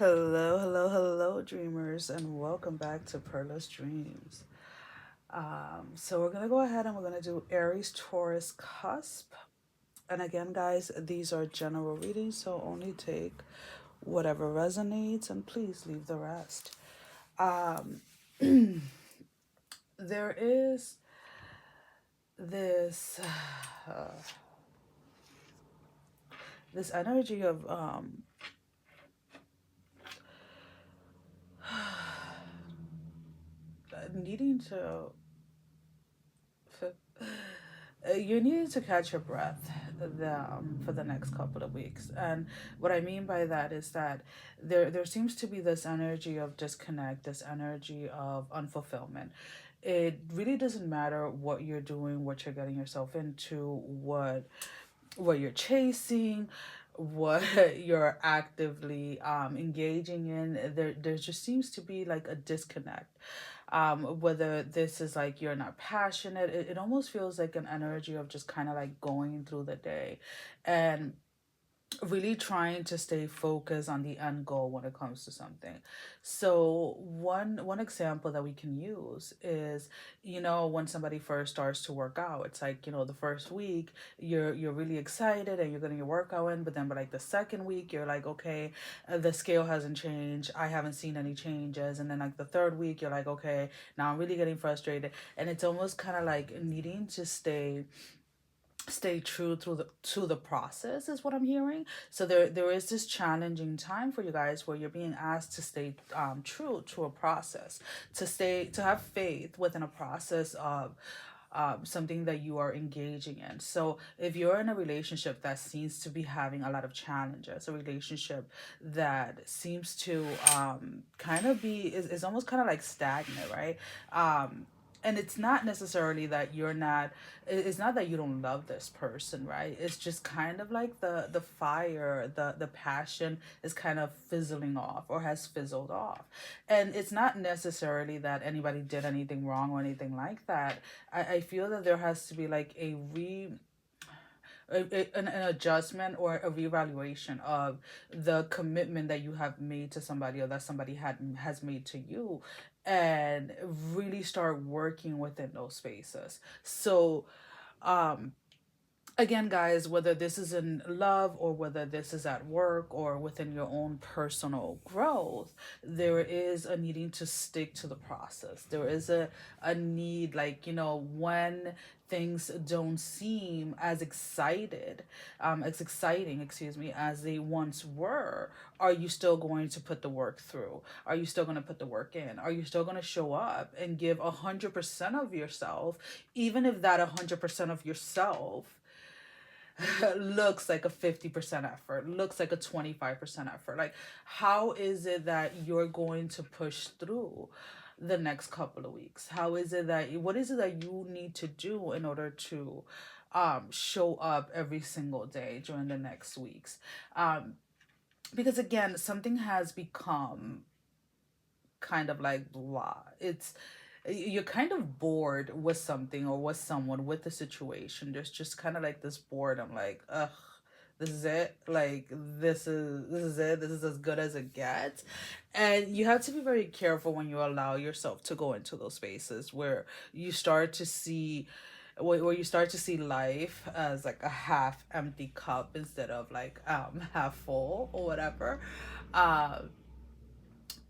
Hello, hello, hello, dreamers, and welcome back to Perla's Dreams. So we're gonna go ahead and we're gonna do Aries, Taurus, Cusp. And again, guys, these are general readings, so only take whatever resonates, and please leave the rest. Um, there is this this energy of needing to you need to catch your breath for the next couple of weeks. And what I mean by that is that there seems to be this energy of disconnect, this energy of unfulfillment. It really doesn't matter what you're doing, what you're getting yourself into, what you're chasing, what you're actively engaging in. There just seems to be like a disconnect. Whether this is like you're not passionate, it almost feels like an energy of just kind of like going through the day and really trying to stay focused on the end goal when it comes to something. So one example that we can use is, when somebody first starts to work out, it's like, the first week you're really excited and you're getting your workout in, but then by like the second week you're like, okay, the scale hasn't changed, I haven't seen any changes, and then like the third week you're like, okay, now I'm really getting frustrated. And it's almost kind of like needing to stay true to the process is what I'm hearing. So there is this challenging time for you guys where you're being asked to stay true to a process, to have faith within a process of something that you are engaging in. So if you're in a relationship that seems to be having a lot of challenges, a relationship that seems to kind of is almost kind of like stagnant, right? And it's not necessarily that it's not that you don't love this person, right? It's just kind of like the fire, the passion is kind of fizzling off or has fizzled off. And it's not necessarily that anybody did anything wrong or anything like that. I feel that there has to be like an adjustment or a reevaluation of the commitment that you have made to somebody or that somebody has made to you, and really start working within those spaces. So um again, guys, whether this is in love or whether this is at work or within your own personal growth, there is a needing to stick to the process. There is a need, like, when things don't seem as exciting, excuse me, as they once were, are you still going to put the work through? Are you still going to put the work in? Are you still going to show up and give 100% of yourself, even if that 100% of yourself looks like a 50% effort, looks like a 25% effort? Like, how is it that you're going to push through the next couple of weeks? What is it that you need to do in order to show up every single day during the next weeks? Because again, something has become kind of like blah. You're kind of bored with something or with someone, with the situation. There's just kind of like this boredom, like, ugh, this is it. Like, this is it. This is as good as it gets. And you have to be very careful when you allow yourself to go into those spaces where you start to see where you start to see life as like a half empty cup instead of like half full or whatever. um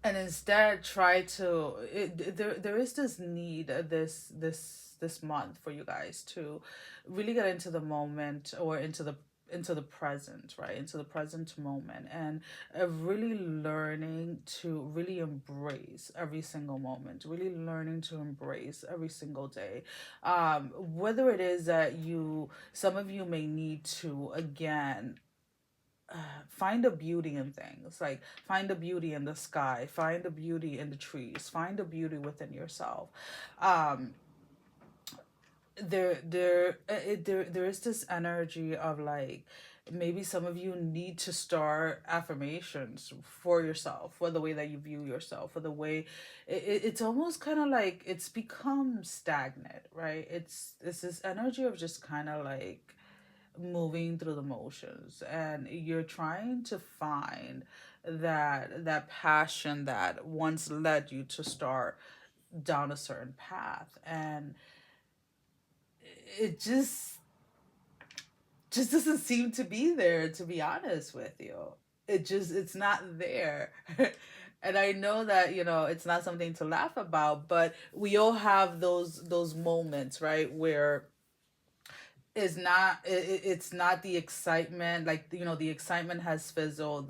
and instead try to there is this need, this month, for you guys to really get into the moment, or into the present, right, into the present moment, and really learning to really embrace every single moment, really learning to embrace every single day. Whether it is that some of you may need to, again, find the beauty in things, like find the beauty in the sky, find the beauty in the trees, find the beauty within yourself. um there is this energy of like, maybe some of you need to start affirmations for yourself, for the way that you view yourself, for the way it's almost kind of like it's become stagnant, right? It's this energy of just kind of like moving through the motions, and you're trying to find that passion that once led you to start down a certain path. And it just doesn't seem to be there, to be honest with you. It's not there. And I know that, it's not something to laugh about, but we all have those moments, right, where it's not the excitement, like, the excitement has fizzled,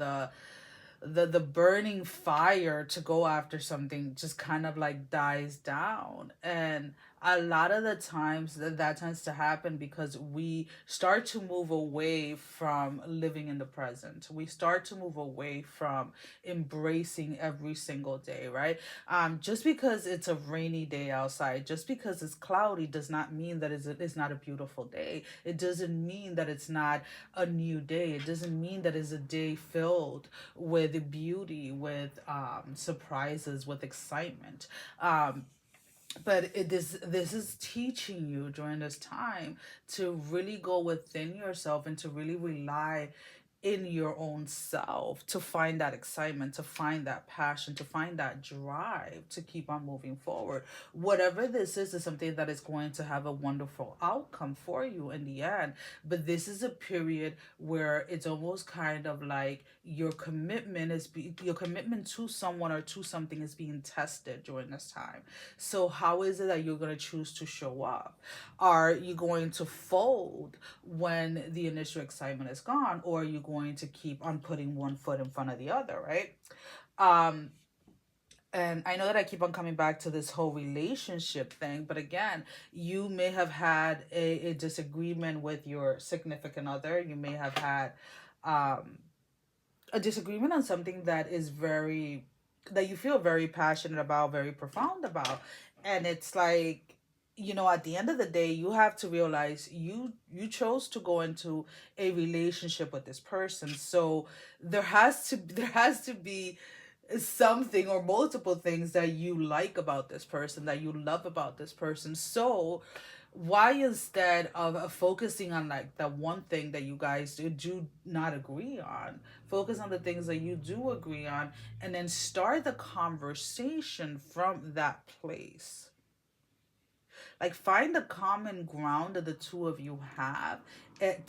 the burning fire to go after something just kind of like dies down. And a lot of the times that tends to happen because we start to move away from living in the present. We start to move away from embracing every single day, right? Just because it's a rainy day outside, just because it's cloudy, does not mean that it's not a beautiful day. It doesn't mean that it's not a new day. It doesn't mean that it's a day filled with beauty, with surprises, with excitement. But this is teaching you during this time to really go within yourself and to really rely in your own self, to find that excitement, to find that passion, to find that drive to keep on moving forward. Whatever this is something that is going to have a wonderful outcome for you in the end. But this is a period where it's almost kind of like your commitment to someone or to something is being tested during this time. So how is it that you're going to choose to show up? Are you going to fold when the initial excitement is gone, or are you going to keep on putting one foot in front of the other, right? Um, and I know that I keep on coming back to this whole relationship thing, but again, you may have had a disagreement with your significant other. You may have had um, a disagreement on something that you feel very passionate about, very profound about. And it's like, at the end of the day, you have to realize you chose to go into a relationship with this person. So there has to be something or multiple things that you like about this person, that you love about this person. So why, instead of focusing on like that one thing that you guys do not agree on, focus on the things that you do agree on, and then start the conversation from that place. Like, find the common ground that the two of you have,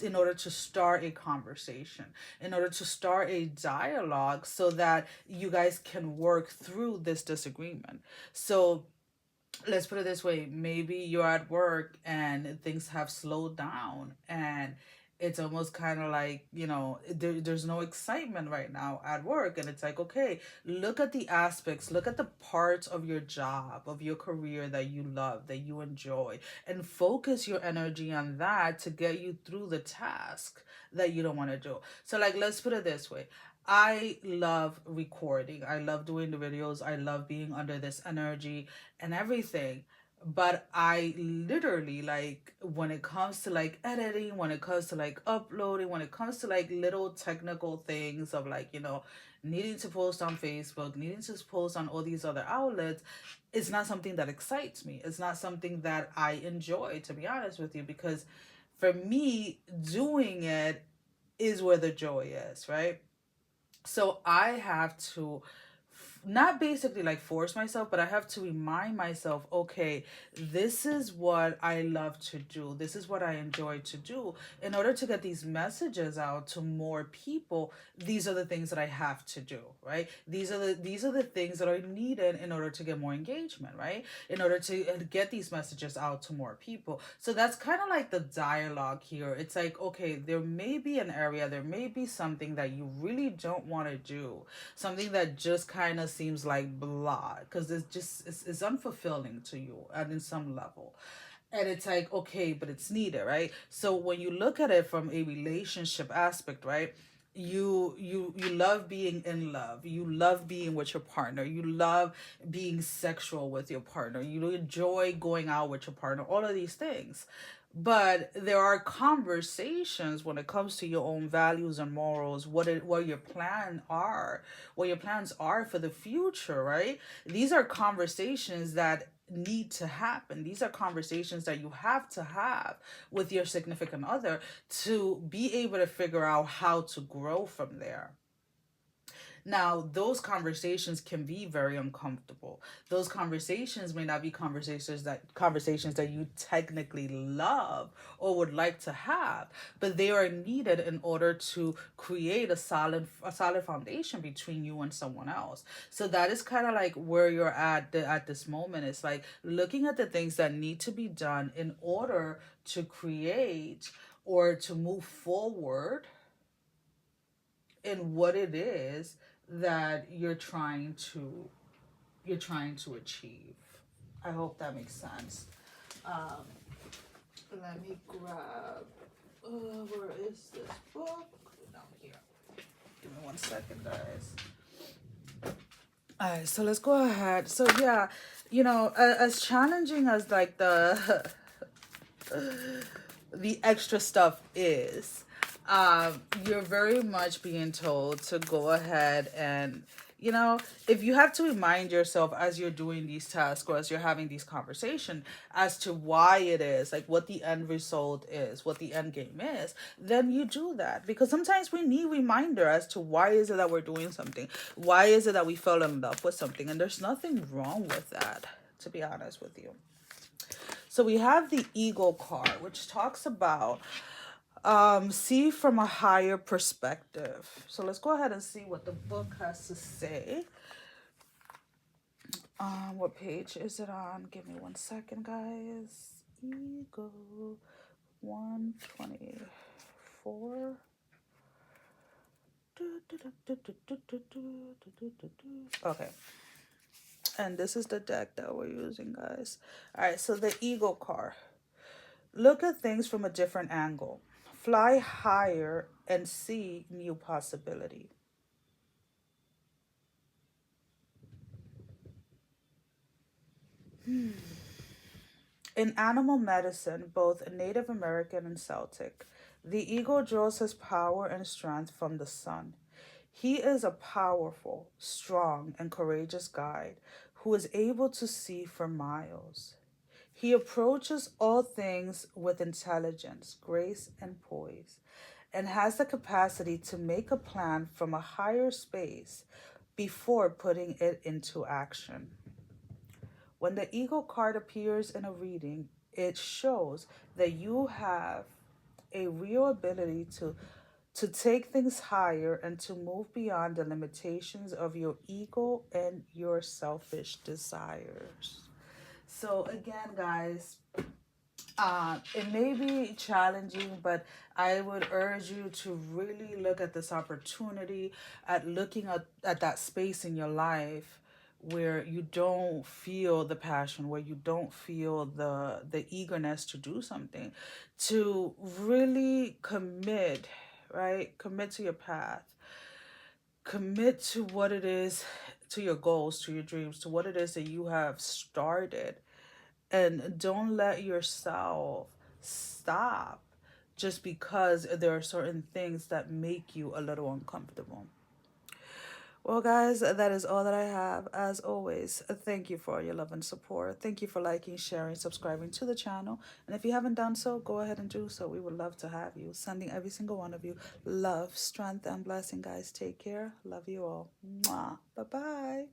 in order to start a conversation, in order to start a dialogue, so that you guys can work through this disagreement. So let's put it this way: maybe you're at work and things have slowed down, and it's almost kind of like, there's no excitement right now at work. And it's like, okay, look at the aspects, look at the parts of your job, of your career that you love, that you enjoy, and focus your energy on that to get you through the task that you don't want to do. So, like, let's put it this way: I love recording. I love doing the videos. I love being under this energy and everything. But I literally, like, when it comes to like editing, when it comes to like uploading, when it comes to like little technical things of like, needing to post on Facebook, needing to post on all these other outlets, it's not something that excites me. It's not something that I enjoy, to be honest with you, because for me, doing it is where the joy is, right? So I have to not basically like force myself, but I have to remind myself, okay, this is what I love to do. This is what I enjoy to do. In order to get these messages out to more people, these are the things that I have to do, right? These are the things that are needed in order to get more engagement, right? In order to get these messages out to more people. So that's kind of like the dialogue here. It's like, okay, there may be an area, there may be something that you really don't want to do, something that just kind of seems like blah, because it's unfulfilling to you and in some level. And it's like, okay, but it's needed, right? So when you look at it from a relationship aspect, right, you love being in love, you love being with your partner, you love being sexual with your partner, you enjoy going out with your partner, all of these things. But there are conversations when it comes to your own values and morals, what your what your plans are for the future, right? These are conversations that need to happen. These are conversations that you have to have with your significant other to be able to figure out how to grow from there. Now, those conversations can be very uncomfortable. Those conversations may not be conversations that you technically love or would like to have, but they are needed in order to create a solid foundation between you and someone else. So that is kind of like where you're at this moment. It's like looking at the things that need to be done in order to create or to move forward in what it is that you're trying to achieve. I hope that makes sense. Um, Let me grab. Where is this book? Down here. Give me 1 second, guys. All right, so let's go ahead. So yeah, as challenging as like the extra stuff is, you're very much being told to go ahead and, if you have to remind yourself as you're doing these tasks or as you're having these conversations as to why it is, like what the end result is, what the end game is, then you do that. Because sometimes we need reminder as to why is it that we're doing something? Why is it that we fell in love with something? And there's nothing wrong with that, to be honest with you. So we have the Eagle card, which talks about see from a higher perspective. So let's go ahead and see what the book has to say. What page is it on? Give me 1 second, guys. Eagle 124. Okay. And this is the deck that we're using, guys. All right, so the Eagle card. Look at things from a different angle. Fly higher and see new possibility. In animal medicine, both Native American and Celtic, the eagle draws his power and strength from the sun. He is a powerful, strong, and courageous guide who is able to see for miles. He approaches all things with intelligence, grace, and poise, and has the capacity to make a plan from a higher space before putting it into action. When the Eagle card appears in a reading, it shows that you have a real ability to take things higher and to move beyond the limitations of your ego and your selfish desires. So again, guys, it may be challenging, but I would urge you to really look at this opportunity, at looking at that space in your life where you don't feel the passion, where you don't feel the eagerness to do something, to really commit, right? Commit to your path. Commit to what it is, to your goals, to your dreams, to what it is that you have started, and don't let yourself stop just because there are certain things that make you a little uncomfortable. Well, guys, that is all that I have. As always, thank you for your love and support. Thank you for liking, sharing, subscribing to the channel. And if you haven't done so, go ahead and do so. We would love to have you. Sending every single one of you love, strength, and blessing, guys. Take care. Love you all. Mwah. Bye-bye.